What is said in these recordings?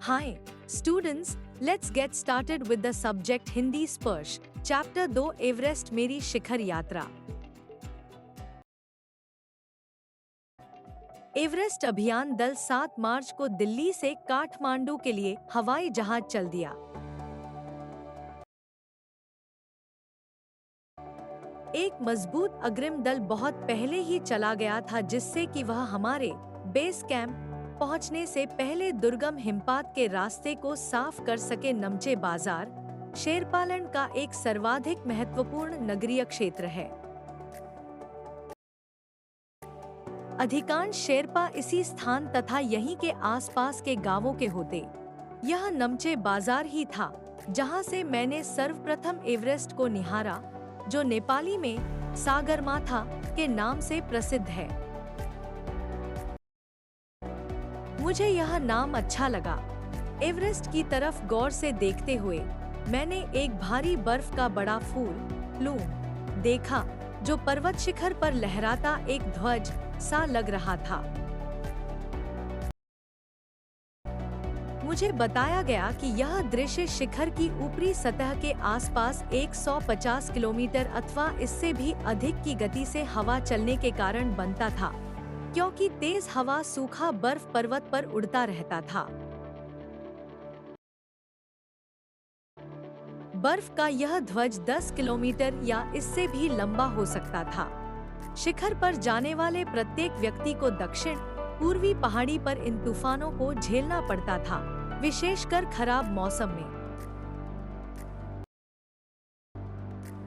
Hi, students. Let's get started with the subject Hindi स्पर्श chapter 2 Everest मेरी शिखर यात्रा। Everest अभियान दल 7 मार्च को दिल्ली से काठमांडू के लिए हवाई जहाज चल दिया। एक मजबूत अग्रिम दल बहुत पहले ही चला गया था, जिससे कि वह हमारे बेस कैंप पहुंचने से पहले दुर्गम हिमपात के रास्ते को साफ कर सके। नमचे बाजार शेरपालैंड का एक सर्वाधिक महत्वपूर्ण नगरीय क्षेत्र है। अधिकांश शेरपा इसी स्थान तथा यहीं के आसपास के गांवों के होते। यह नमचे बाजार ही था जहां से मैंने सर्वप्रथम एवरेस्ट को निहारा, जो नेपाली में सागरमाथा के नाम से प्रसिद्ध है। मुझे यह नाम अच्छा लगा। एवरेस्ट की तरफ गौर से देखते हुए मैंने एक भारी बर्फ का बड़ा फूल प्लूम देखा, जो पर्वत शिखर पर लहराता एक ध्वज सा लग रहा था। मुझे बताया गया कि यह दृश्य शिखर की ऊपरी सतह के आसपास 150 किलोमीटर अथवा इससे भी अधिक की गति से हवा चलने के कारण बनता था, क्योंकि तेज हवा सूखा बर्फ पर्वत पर उड़ता रहता था। बर्फ का यह ध्वज 10 किलोमीटर या इससे भी लंबा हो सकता था। शिखर पर जाने वाले प्रत्येक व्यक्ति को दक्षिण पूर्वी पहाड़ी पर इन तूफानों को झेलना पड़ता था, विशेषकर खराब मौसम में।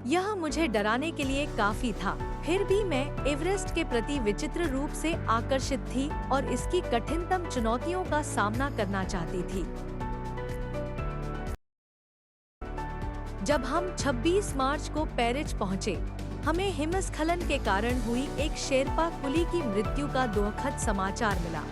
यह मुझे डराने के लिए काफी था, फिर भी मैं एवरेस्ट के प्रति विचित्र रूप से आकर्षित थी और इसकी कठिनतम चुनौतियों का सामना करना चाहती थी। जब हम 26 मार्च को पेरिच पहुंचे, हमें हिमस्खलन के कारण हुई एक शेरपा कुली की मृत्यु का दुखद समाचार मिला।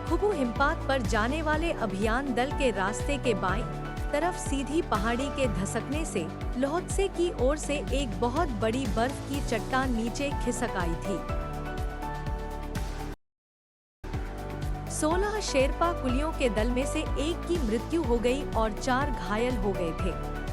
खुबू हिमपात पर जाने वाले अभियान दल के रास्ते के बाईं तरफ सीधी पहाड़ी के धसकने से लोहत्से की ओर से एक बहुत बड़ी बर्फ की चट्टान नीचे खिसक आई थी। 16 शेरपा कुलियों के दल में से एक की मृत्यु हो गई और 4 घायल हो गए थे।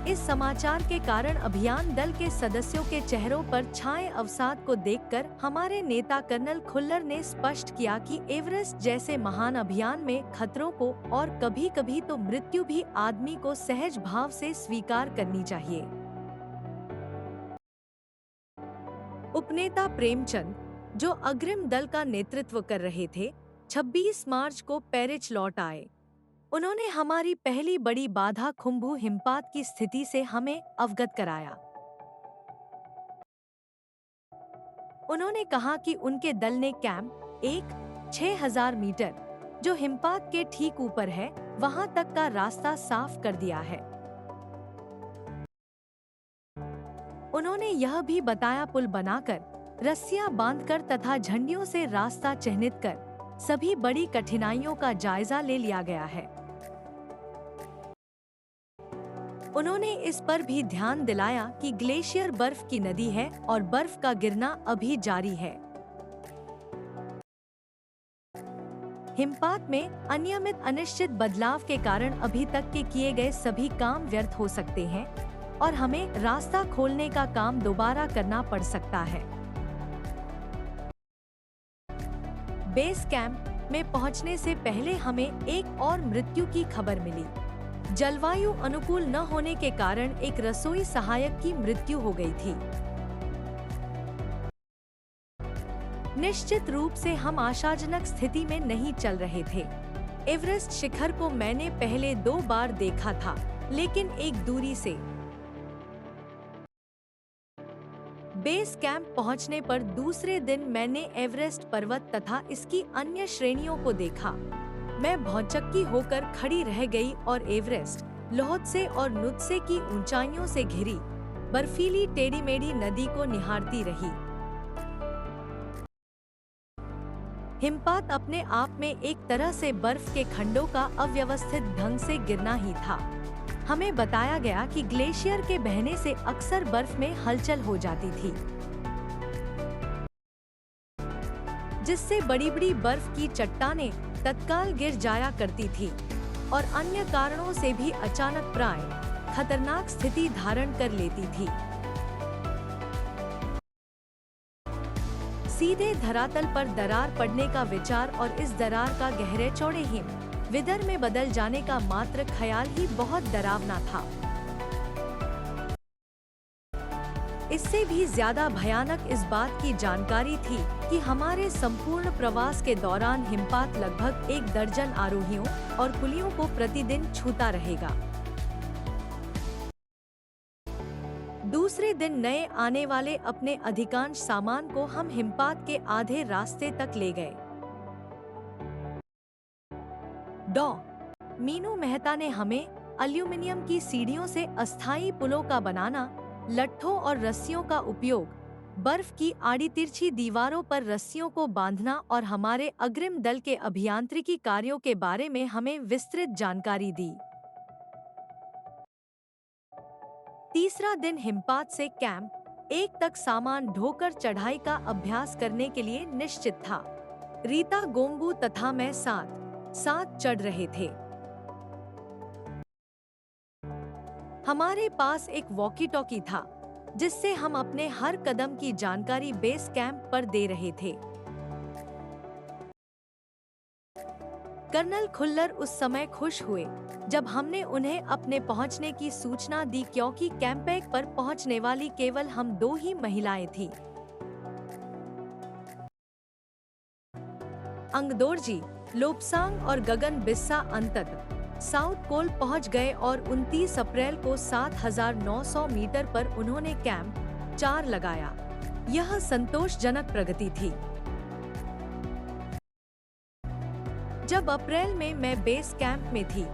इस समाचार के कारण अभियान दल के सदस्यों के चेहरों पर छाए अवसाद को देखकर हमारे नेता कर्नल खुल्लर ने स्पष्ट किया कि एवरेस्ट जैसे महान अभियान में खतरों को और कभी-कभी तो मृत्यु भी आदमी को सहज भाव से स्वीकार करनी चाहिए। उपनेता प्रेमचंद, जो अग्रिम दल का नेतृत्व कर रहे थे, 26 मार्च को पेरिच लौट आए। उन्होंने हमारी पहली बड़ी बाधा खुम्बू हिमपात की स्थिति से हमें अवगत कराया। उन्होंने कहा कि उनके दल ने कैंप 6000 मीटर, जो हिमपात के ठीक ऊपर है, वहां तक का रास्ता साफ कर दिया है। उन्होंने यह भी बताया पुल बनाकर, रस्सियां बांधकर तथा झंडियों से रास्ता चिन्हित कर सभी बड़ी कठिनाइयों का जायजा ले लिया गया है। उन्होंने इस पर भी ध्यान दिलाया कि ग्लेशियर बर्फ की नदी है और बर्फ का गिरना अभी जारी है। हिमपात में अनियमित अनिश्चित बदलाव के कारण अभी तक के किए गए सभी काम व्यर्थ हो सकते हैं और हमें रास्ता खोलने का काम दोबारा करना पड़ सकता है। बेस कैंप में पहुंचने से पहले हमें एक और मृत्यु की खबर मिली। जलवायु अनुकूल न होने के कारण एक रसोई सहायक की मृत्यु हो गई थी। निश्चित रूप से हम आशाजनक स्थिति में नहीं चल रहे थे। एवरेस्ट शिखर को मैंने पहले 2 बार देखा था, लेकिन एक दूरी से। बेस कैंप पहुंचने पर दूसरे दिन मैंने एवरेस्ट पर्वत तथा इसकी अन्य श्रेणियों को देखा। मैं भौचक्की होकर खड़ी रह गई और एवरेस्ट, लोहत्से और नुत्से की ऊंचाइयों से घिरी बर्फीली टेढ़ी-मेढ़ी नदी को निहारती रही। हिमपात अपने आप में एक तरह से बर्फ के खंडों का अव्यवस्थित ढंग से गिरना ही था। हमें बताया गया कि ग्लेशियर के बहने से अक्सर बर्फ में हलचल हो जाती थी। जिससे बड़ी बड़ी बर्फ की चट्टानें तत्काल गिर जाया करती थी और अन्य कारणों से भी अचानक प्राय खतरनाक स्थिति धारण कर लेती थी। सीधे धरातल पर दरार पड़ने का विचार और इस दरार का गहरे चौड़े हिम विदर में बदल जाने का मात्र ख्याल ही बहुत डरावना था। इससे भी ज्यादा भयानक इस बात की जानकारी थी कि हमारे संपूर्ण प्रवास के दौरान हिमपात लगभग 1 दर्जन आरोहियों और कुलियों को प्रतिदिन छूता रहेगा। दूसरे दिन नए आने वाले अपने अधिकांश सामान को हम हिमपात के आधे रास्ते तक ले गए। डॉ. मीनू मेहता ने हमें एल्यूमीनियम की सीढ़ियों से अस्थायी पुलों का बनाना, लट्ठों और रस्सियों का उपयोग, बर्फ की आड़ी तिरछी दीवारों पर रस्सियों को बांधना और हमारे अग्रिम दल के अभियांत्रिकी कार्यों के बारे में हमें विस्तृत जानकारी दी। तीसरा दिन हिमपात से कैंप 1 तक सामान ढोकर चढ़ाई का अभ्यास करने के लिए निश्चित था। रीता, गोम्बू तथा मैं साथ चढ़ रहे थे। हमारे पास एक वॉकी टॉकी था जिससे हम अपने हर कदम की जानकारी बेस कैंप पर दे रहे थे। कर्नल खुल्लर उस समय खुश हुए जब हमने उन्हें अपने पहुंचने की सूचना दी, क्योंकि कैंपेक पर पहुंचने वाली केवल हम 2 ही महिलाएं थीं। अंगदोर्जी, लोपसांग और गगन बिस्सा अंततः साउथ कोल पहुंच गए और 29 अप्रैल को 7,900 मीटर पर उन्होंने कैंप 4 लगाया। यह संतोषजनक प्रगति थी। जब अप्रैल में मैं बेस कैंप में थी,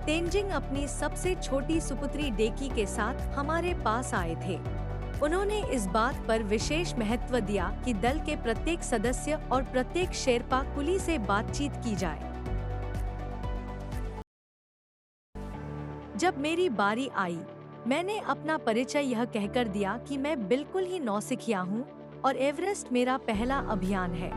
तेंजिंग अपनी सबसे छोटी सुपुत्री डेकी के साथ हमारे पास आए थे। उन्होंने इस बात पर विशेष महत्व दिया कि दल के प्रत्येक सदस्य और प्रत्येक शेरपा कुली से बातचीत की जाए। जब मेरी बारी आई, मैंने अपना परिचय यह कहकर दिया कि मैं बिल्कुल ही नौसिखिया हूँ और एवरेस्ट मेरा पहला अभियान है।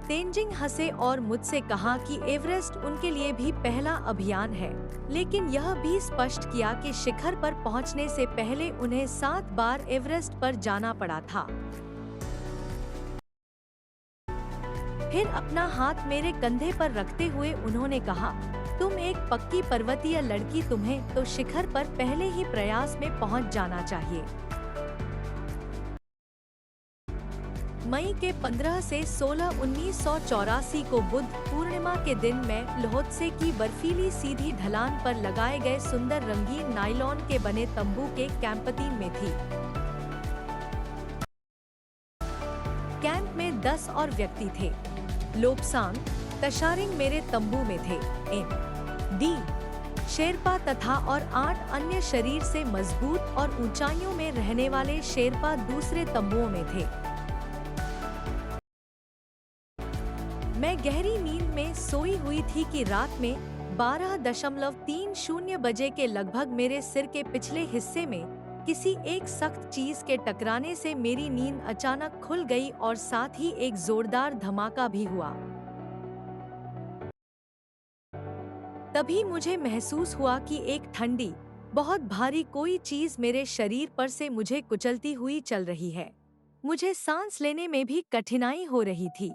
तेंजिंग हंसे और मुझसे कहा कि एवरेस्ट उनके लिए भी पहला अभियान है, लेकिन यह भी स्पष्ट किया कि शिखर पर पहुंचने से पहले उन्हें 7 बार एवरेस्ट पर जाना पड़ा था। फिर अपना हाथ मेरे कंधे पर रखते हुए उन्होंने कहा, तुम एक पक्की पर्वतीय लड़की, तुम्हें तो शिखर पर पहले ही प्रयास में पहुंच जाना चाहिए। मई के 15 से 16 1984 को बुध पूर्णिमा के दिन मैं ल्होत्से की बर्फीली सीधी ढलान पर लगाए गए सुंदर रंगीन नायलॉन के बने तंबू के कैंपतीन में थी। कैंप में 10 और व्यक्ति थे। लोपसांग, तशारिंग मेरे तंबू में थे। एम.डी. शेरपा तथा और 8 अन्य शरीर से मजबूत और ऊंचाइयों में रहने वाले शेरपा दूसरे तंबुओं में थे। मैं गहरी नींद में सोई हुई थी कि रात में 12:30 बजे के लगभग मेरे सिर के पिछले हिस्से में किसी एक सख्त चीज के टकराने से मेरी नींद अचानक खुल गई और साथ ही एक जोरदार धमाका भी हुआ। तभी मुझे महसूस हुआ कि एक ठंडी, बहुत भारी कोई चीज मेरे शरीर पर से मुझे कुचलती हुई चल रही है। मुझे सांस लेने में भी कठिनाई हो रही थी।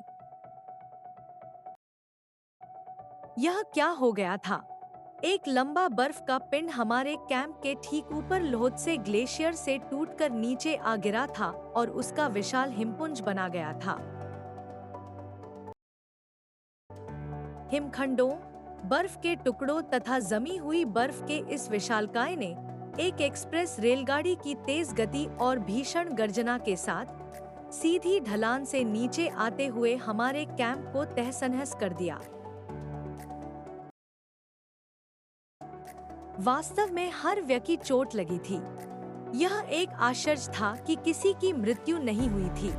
यह क्या हो गया था? एक लंबा बर्फ का पिंड हमारे कैंप के ठीक ऊपर ल्होत्से ग्लेशियर से टूटकर नीचे आ गिरा था और उसका विशाल हिमपुंज बना गया था। हिमखंडों, बर्फ के टुकड़ों तथा जमी हुई बर्फ के इस विशालकाय ने एक एक्सप्रेस रेलगाड़ी की तेज गति और भीषण गर्जना के साथ सीधी ढलान से नीचे आते हुए हमारे कैंप को तहस-नहस कर दिया। वास्तव में हर व्यक्ति चोट लगी थी। यह एक आश्चर्य था कि किसी की मृत्यु नहीं हुई थी।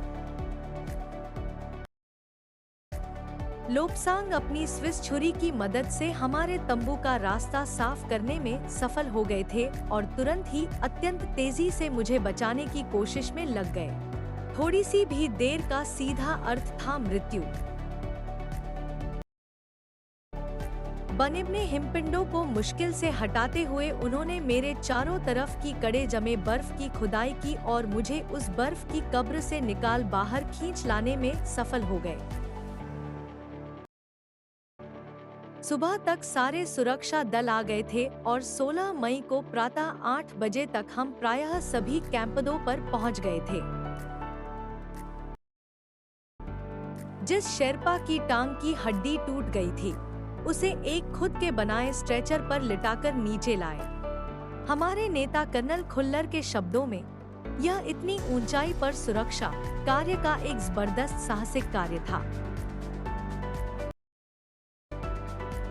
लोपसांग अपनी स्विस छुरी की मदद से हमारे तंबू का रास्ता साफ करने में सफल हो गए थे और तुरंत ही अत्यंत तेजी से मुझे बचाने की कोशिश में लग गए। थोड़ी सी भी देर का सीधा अर्थ था मृत्यु। बनिब ने हिमपिंडों को मुश्किल से हटाते हुए उन्होंने मेरे चारों तरफ की कड़े जमे बर्फ की खुदाई की और मुझे उस बर्फ की कब्र से निकाल बाहर खींच लाने में सफल हो गए। सुबह तक सारे सुरक्षा दल आ गए थे और 16 मई को प्रातः 8 बजे तक हम प्रायः सभी कैंपदों पर पहुंच गए थे। जिस शेरपा की टांग की हड्डी टूट गई थी, उसे एक खुद के बनाए स्ट्रेचर पर लिटाकर नीचे लाए। हमारे नेता कर्नल खुल्लर के शब्दों में, यह इतनी ऊंचाई पर सुरक्षा कार्य का एक जबरदस्त साहसिक कार्य था।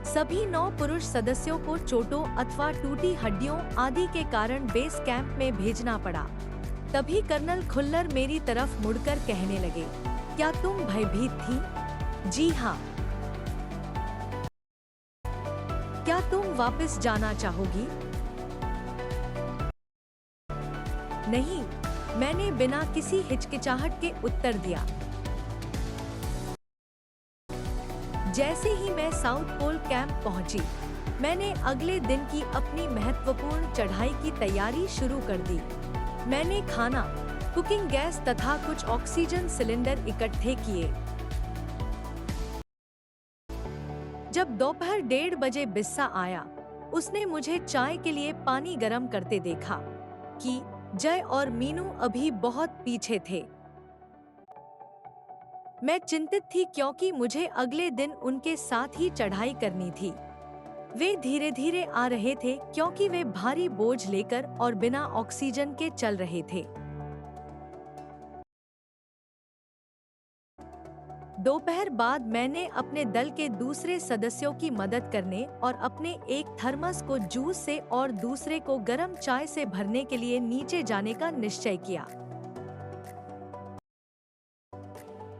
सभी 9 पुरुष सदस्यों को चोटों अथवा टूटी हड्डियों आदि के कारण बेस कैंप में भेजना पड़ा। तभी कर्नल खुल्लर मेरी तरफ मुड़कर कहने लगे, क्या तुम भयभीत थी? जी हाँ। क्या तुम वापस जाना चाहोगी? नहीं, मैंने बिना किसी हिचकिचाहट के उत्तर दिया। जैसे ही मैं साउथ पोल कैंप पहुंची, मैंने अगले दिन की अपनी महत्वपूर्ण चढ़ाई की तैयारी शुरू कर दी। मैंने खाना, कुकिंग गैस तथा कुछ ऑक्सीजन सिलेंडर इकट्ठे किए। जब दोपहर 1:30 बजे बिस्सा आया, उसने मुझे चाय के लिए पानी गर्म करते देखा कि जय और मीनू अभी बहुत पीछे थे। मैं चिंतित थी क्योंकि मुझे अगले दिन उनके साथ ही चढ़ाई करनी थी। वे धीरे धीरे आ रहे थे क्योंकि वे भारी बोझ लेकर और बिना ऑक्सीजन के चल रहे थे। दोपहर बाद मैंने अपने दल के दूसरे सदस्यों की मदद करने और अपने एक थर्मस को जूस से और दूसरे को गर्म चाय से भरने के लिए नीचे जाने का निश्चय किया।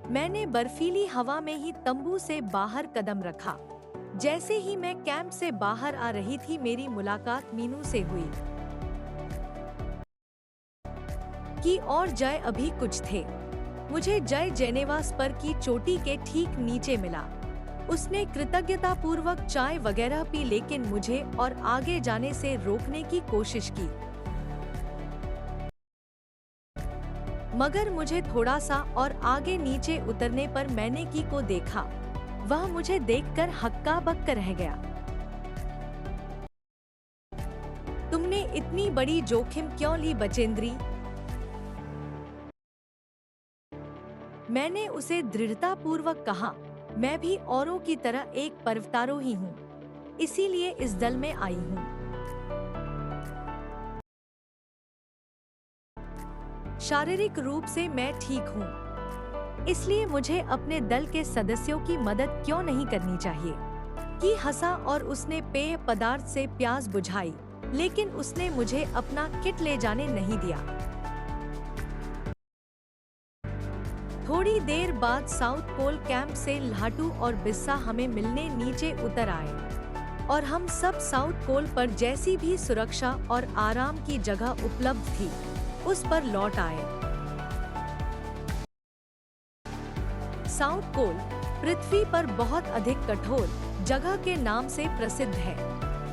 मैंने बर्फीली हवा में ही तंबू से बाहर कदम रखा। जैसे ही मैं कैंप से बाहर आ रही थी, मेरी मुलाकात मीनू से हुई कि और जय अभी कुछ थे। मुझे जय जेनेवा स्पर की चोटी के ठीक नीचे मिला। उसने कृतज्ञता पूर्वक चाय वगैरह पी, लेकिन मुझे और आगे जाने से रोकने की कोशिश की। मगर मुझे थोड़ा सा और आगे नीचे उतरने पर मैंने की को देखा। वह मुझे देखकर हक्का बक्का रह गया। तुमने इतनी बड़ी जोखिम क्यों ली बचेंद्री? मैंने उसे दृढ़ता पूर्वक कहा, मैं भी औरों की तरह एक पर्वतारोही हूँ, इसीलिए इस दल में आई हूँ। शारीरिक रूप से मैं ठीक हूँ, इसलिए मुझे अपने दल के सदस्यों की मदद क्यों नहीं करनी चाहिए? की हंसा और उसने पेय पदार्थ से प्यास बुझाई, लेकिन उसने मुझे अपना किट ले जाने नहीं दिया। थोड़ी देर बाद साउथ पोल कैंप से लाटू और बिस्सा हमें मिलने नीचे उतर आए और हम सब साउथ पोल पर जैसी भी सुरक्षा और आराम की जगह उपलब्ध थी, उस पर लौट आए। साउथ पोल पृथ्वी पर बहुत अधिक कठोर जगह के नाम से प्रसिद्ध है।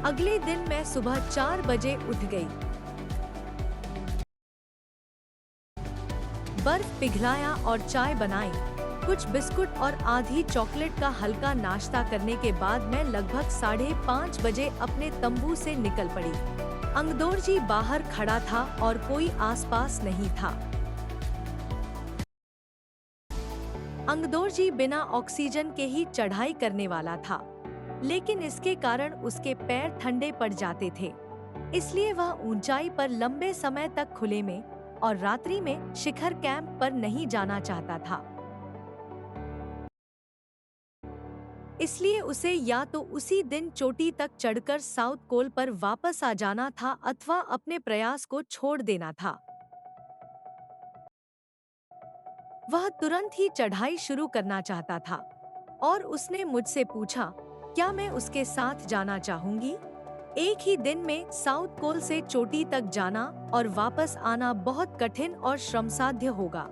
अगले दिन मैं सुबह 4 बजे उठ गई। बर्फ पिघलाया और चाय बनाई। कुछ बिस्कुट और आधी चॉकलेट का हल्का नाश्ता करने के बाद मैं लगभग 5:30 बजे अपने तंबू से निकल पड़ी। अंगदोरजी बाहर खड़ा था और कोई आसपास नहीं था। अंगदोरजी बिना ऑक्सीजन के ही चढ़ाई करने वाला था, लेकिन इसके कारण उसके पैर ठंडे पड़ जाते थे, इसलिए वह ऊंचाई पर लंबे समय तक खुले में और रात्रि में शिखर कैंप पर नहीं जाना चाहता था। इसलिए उसे या तो उसी दिन चोटी तक चढ़कर साउथ पोल पर वापस आ जाना था अथवा अपने प्रयास को छोड़ देना था। वह तुरंत ही चढ़ाई शुरू करना चाहता था और उसने मुझसे पूछा, क्या मैं उसके साथ जाना चाहूंगी? एक ही दिन में साउथ पोल से चोटी तक जाना और वापस आना बहुत कठिन और श्रमसाध्य होगा।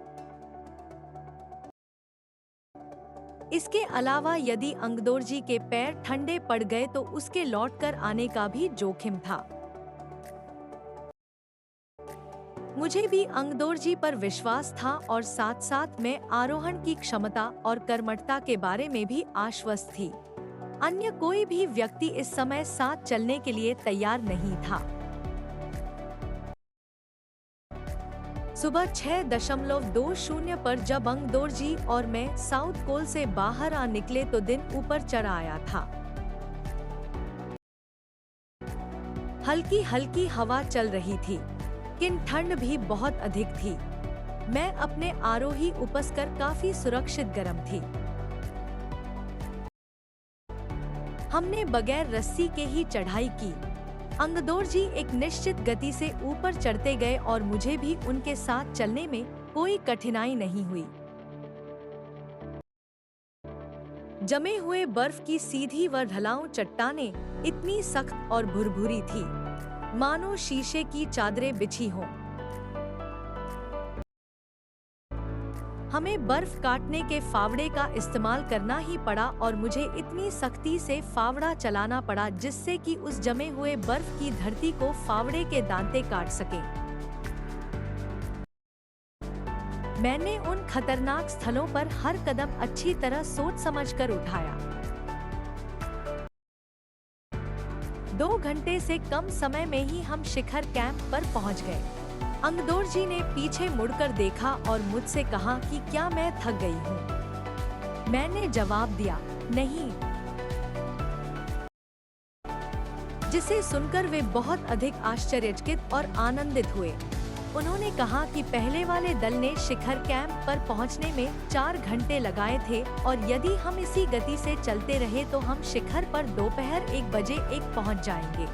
इसके अलावा यदि अंगदोर्जी के पैर ठंडे पड़ गए तो उसके लौटकर आने का भी जोखिम था। मुझे भी अंगदोर्जी पर विश्वास था और साथ साथ मैं आरोहण की क्षमता और कर्मठता के बारे में भी आश्वस्त थी। अन्य कोई भी व्यक्ति इस समय साथ चलने के लिए तैयार नहीं था। सुबह 6:20 पर जब अंगदोर्जी और मैं साउथ कोल से बाहर आ निकले तो दिन ऊपर चढ़ आया था। हल्की हल्की हवा चल रही थी, लेकिन ठंड भी बहुत अधिक थी। मैं अपने आरोही उपस कर काफी सुरक्षित गर्म थी। हमने बगैर रस्सी के ही चढ़ाई की। अंगदोर्जी एक निश्चित गति से ऊपर चढ़ते गए और मुझे भी उनके साथ चलने में कोई कठिनाई नहीं हुई। जमे हुए बर्फ की सीधी व ढलाऊ चट्टानें इतनी सख्त और भुरभुरी थी, मानो शीशे की चादरें बिछी हों। हमें बर्फ काटने के फावड़े का इस्तेमाल करना ही पड़ा और मुझे इतनी सख्ती से फावड़ा चलाना पड़ा जिससे कि उस जमे हुए बर्फ की धरती को फावड़े के दांते काट सकें। मैंने उन खतरनाक स्थलों पर हर कदम अच्छी तरह सोच समझकर उठाया। 2 घंटे से कम समय में ही हम शिखर कैंप पर पहुंच गए। अंगदोर्जी ने पीछे मुड़कर देखा और मुझसे कहा कि क्या मैं थक गई हूँ। मैंने जवाब दिया, नहीं। जिसे सुनकर वे बहुत अधिक आश्चर्यचकित और आनंदित हुए। उन्होंने कहा कि पहले वाले दल ने शिखर कैंप पर पहुंचने में 4 घंटे लगाए थे और यदि हम इसी गति से चलते रहे तो हम शिखर पर दोपहर 1 बजे पहुंच जाएंगे।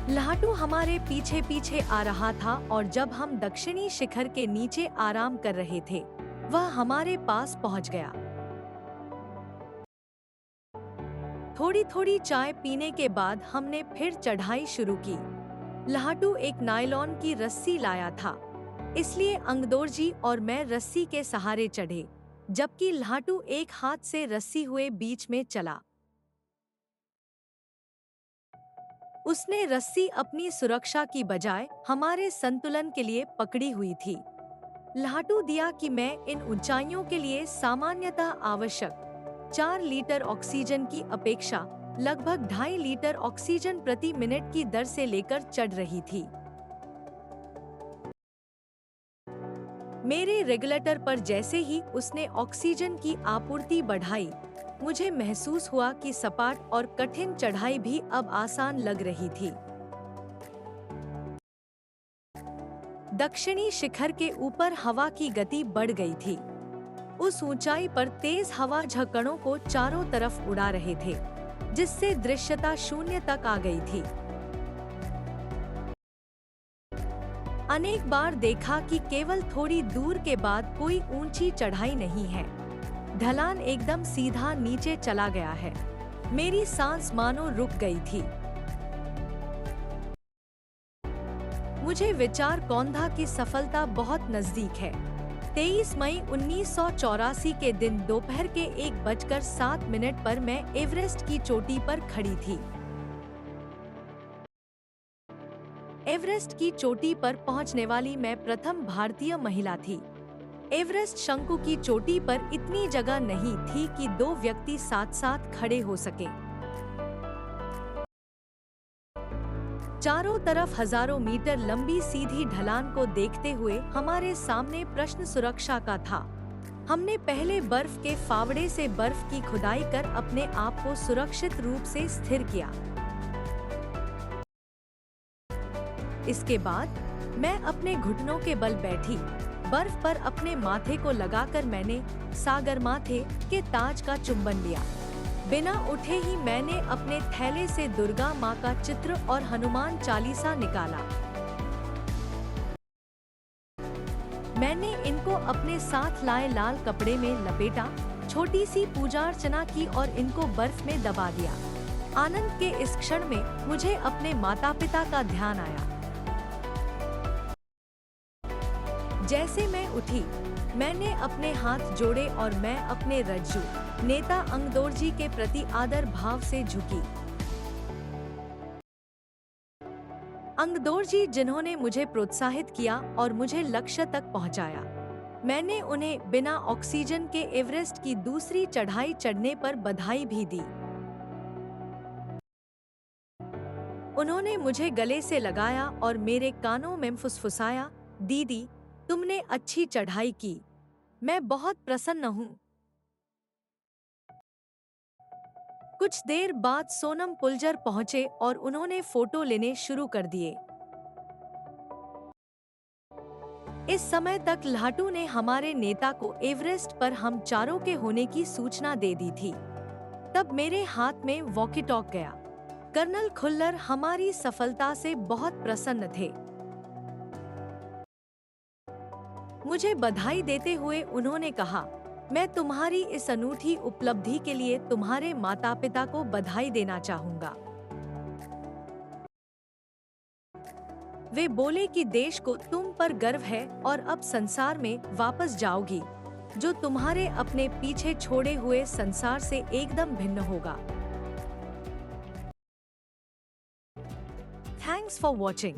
लाटू हमारे पीछे पीछे आ रहा था और जब हम दक्षिणी शिखर के नीचे आराम कर रहे थे, वह हमारे पास पहुंच गया। थोड़ी थोड़ी चाय पीने के बाद हमने फिर चढ़ाई शुरू की। लाटू एक नायलॉन की रस्सी लाया था, इसलिए अंगदोर्जी और मैं रस्सी के सहारे चढ़े, जबकि लाटू एक हाथ से रस्सी हुए बीच में चला। उसने रस्सी अपनी सुरक्षा की बजाय हमारे संतुलन के लिए पकड़ी हुई थी। लाटू दिया कि मैं इन ऊंचाइयों के लिए सामान्यतः आवश्यक 4 लीटर ऑक्सीजन की अपेक्षा लगभग 2.5 लीटर ऑक्सीजन प्रति मिनट की दर से लेकर चढ़ रही थी। मेरे रेगुलेटर पर जैसे ही उसने ऑक्सीजन की आपूर्ति बढ़ाई, मुझे महसूस हुआ कि सपाट और कठिन चढ़ाई भी अब आसान लग रही थी। दक्षिणी शिखर के ऊपर हवा की गति बढ़ गई थी। उस ऊंचाई पर तेज हवा झक्कड़ों को चारों तरफ उड़ा रहे थे, जिससे दृश्यता शून्य तक आ गई थी। अनेक बार देखा कि केवल थोड़ी दूर के बाद कोई ऊंची चढ़ाई नहीं है, ढलान एकदम सीधा नीचे चला गया है। मेरी सांस मानो रुक गई थी। मुझे विचार कौंधा की सफलता बहुत नजदीक है। 23 मई 1984 के दिन दोपहर के 1:07 पर मैं एवरेस्ट की चोटी पर खड़ी थी। एवरेस्ट की चोटी पर पहुंचने वाली मैं प्रथम भारतीय महिला थी। एवरेस्ट शंकु की चोटी पर इतनी जगह नहीं थी कि 2 व्यक्ति साथ साथ खड़े हो सके। चारों तरफ हजारों मीटर लंबी सीधी ढलान को देखते हुए हमारे सामने प्रश्न सुरक्षा का था। हमने पहले बर्फ के फावड़े से बर्फ की खुदाई कर अपने आप को सुरक्षित रूप से स्थिर किया। इसके बाद मैं अपने घुटनों के बल बैठी। बर्फ पर अपने माथे को लगाकर मैंने सागर माथे के ताज का चुंबन लिया। बिना उठे ही मैंने अपने थैले से दुर्गा माँ का चित्र और हनुमान चालीसा निकाला। मैंने इनको अपने साथ लाए लाल कपड़े में लपेटा, छोटी सी पूजा अर्चना की और इनको बर्फ में दबा दिया। आनंद के इस क्षण में मुझे अपने माता पिता का ध्यान आया। जैसे मैं उठी, मैंने अपने हाथ जोड़े और मैं अपने रज्जू नेता अंगदोरजी के प्रति आदर भाव से झुकी। अंगदोरजी जिन्होंने मुझे प्रोत्साहित किया और मुझे लक्ष्य तक पहुंचाया। मैंने उन्हें बिना ऑक्सीजन के एवरेस्ट की दूसरी चढ़ाई चढ़ने पर बधाई भी दी। उन्होंने मुझे गले से लगाया और मेरे कानों में फुसफुसाया, दीदी, तुमने अच्छी चढ़ाई की। मैं बहुत प्रसन्न हूँ। कुछ देर बाद सोनम पुलजर पहुंचे और उन्होंने फोटो लेने शुरू कर दिए। इस समय तक लाटू ने हमारे नेता को एवरेस्ट पर हम चारों के होने की सूचना दे दी थी। तब मेरे हाथ में वॉकी टॉक गया। कर्नल खुल्लर हमारी सफलता से बहुत प्रसन्न थे। मुझे बधाई देते हुए उन्होंने कहा, मैं तुम्हारी इस अनूठी उपलब्धि के लिए तुम्हारे माता पिता को बधाई देना चाहूंगा। वे बोले कि देश को तुम पर गर्व है और अब संसार में वापस जाओगी, जो तुम्हारे अपने पीछे छोड़े हुए संसार से एकदम भिन्न होगा। Thanks for watching.